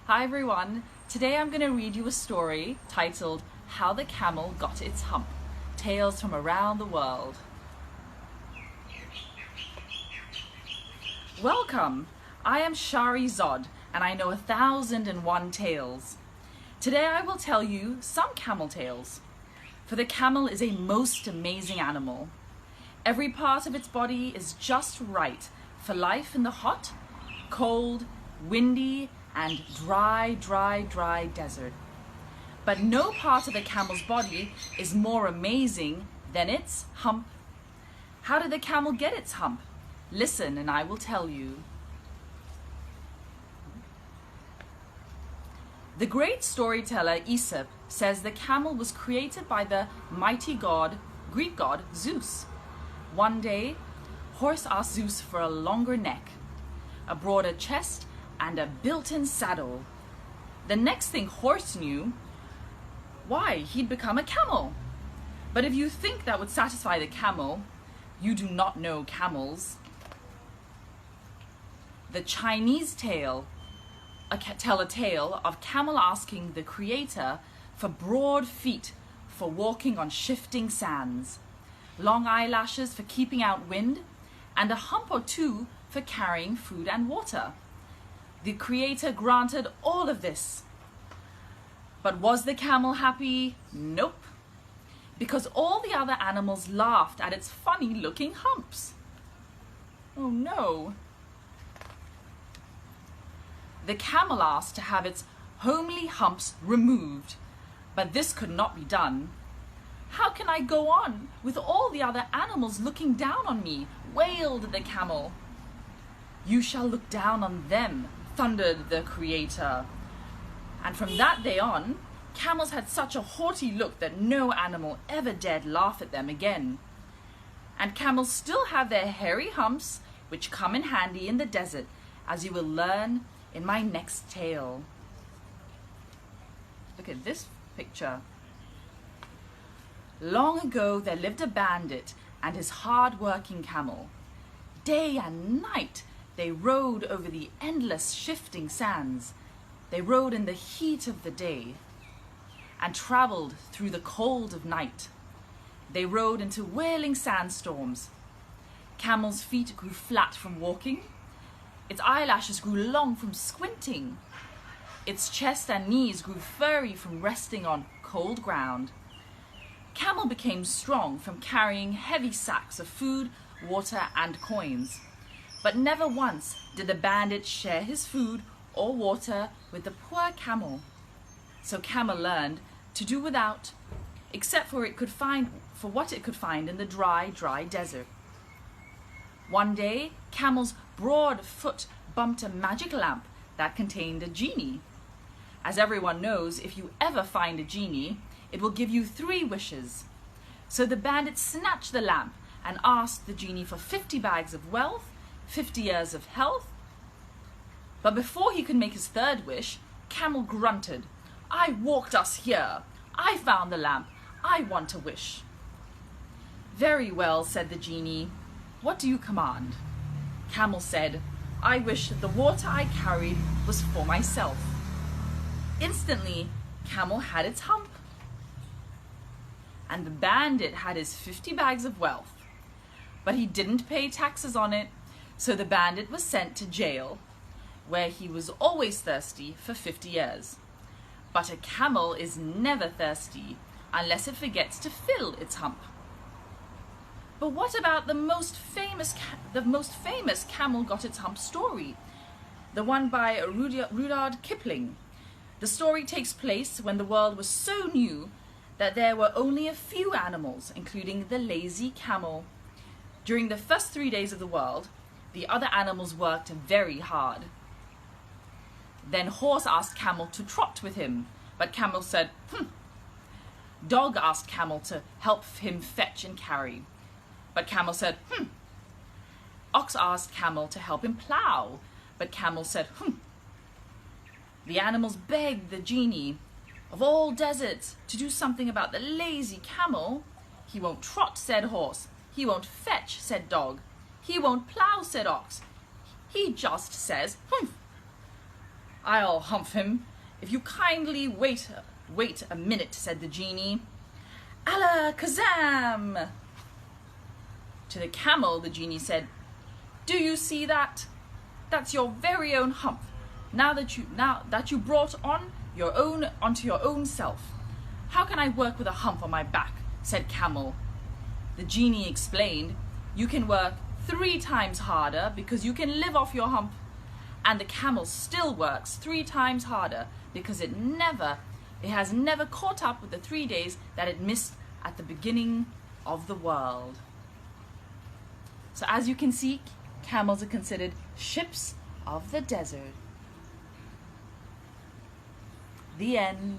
Hi everyone, today I'm going to read you a story titled How the Camel Got Its Hump, Tales from Around the World. Welcome, I am Shari Zod and I know 1,001 tales. Today I will tell you some camel tales. For the camel is a most amazing animal. Every part of its body is just right for life in the hot, cold, windy, and dry desert. But no part of the camel's body is more amazing than its hump. How did the camel get its hump? Listen and I will tell you. The great storyteller Aesop says the camel was created by the mighty god, Greek god Zeus. One day, Horse asked Zeus for a longer neck, a broader chest, and a built-in saddle. The next thing Horse knew, why, he'd become a camel. But if you think that would satisfy the camel, you do not know camels. The Chinese tell a tale of camel asking the creator for broad feet for walking on shifting sands, long eyelashes for keeping out wind, and a hump or two for carrying food and water. The creator granted all of this. But was the camel happy? Nope. Because all the other animals laughed at its funny looking humps. Oh no. The camel asked to have its homely humps removed, but this could not be done. How can I go on with all the other animals looking down on me? Wailed the camel. You shall look down on them, thundered the creator. And from that day on, camels had such a haughty look that no animal ever dared laugh at them again. And camels still have their hairy humps, which come in handy in the desert, as you will learn in my next tale. Look at this picture. Long ago there lived a bandit and his hard-working camel. Day and night they rode over the endless shifting sands. They rode in the heat of the day and traveled through the cold of night. They rode into whirling sandstorms. Camel's feet grew flat from walking. Its eyelashes grew long from squinting. Its chest and knees grew furry from resting on cold ground. Camel became strong from carrying heavy sacks of food, water, and coins. But never once did the bandit share his food or water with the poor camel. So Camel learned to do without, except for what it could find in the dry desert. One day, Camel's broad foot bumped a magic lamp that contained a genie. As everyone knows, if you ever find a genie, it will give you 3 wishes. So the bandit snatched the lamp and asked the genie for 50 bags of wealth, 50 years of health. But before he could make his 3rd wish, Camel grunted, I walked us here. I found the lamp. I want to wish. Very well, said the genie. What do you command? Camel said, I wish that the water I carried was for myself. Instantly, Camel had its hump. And the bandit had his 50 bags of wealth. But he didn't pay taxes on it, so the bandit was sent to jail, where he was always thirsty for 50 years. But a camel is never thirsty unless it forgets to fill its hump. But what about the most famous camel got its hump story? The one by Rudyard Kipling. The story takes place when the world was so new that there were only a few animals, including the lazy camel. During the first 3 days of the world, the other animals worked very hard. Then Horse asked Camel to trot with him, but Camel said, Dog asked Camel to help him fetch and carry, but Camel said, Ox asked Camel to help him plow, but Camel said, The animals begged the genie of all deserts to do something about the lazy camel. He won't trot, said Horse. He won't fetch, said Dog. He won't plow, said Ox. He just says, I'll hump him. If you kindly wait a minute, said the genie. Alakazam! To the camel, the genie said, do you see that? That's your very own hump. Now that you brought onto your own self. How can I work with a hump on my back? Said Camel. The genie explained, you can work 3 times harder because you can live off your hump. And the camel still works 3 times harder because it has never caught up with the 3 days that it missed at the beginning of the world. So as you can see, camels are considered ships of the desert. The end.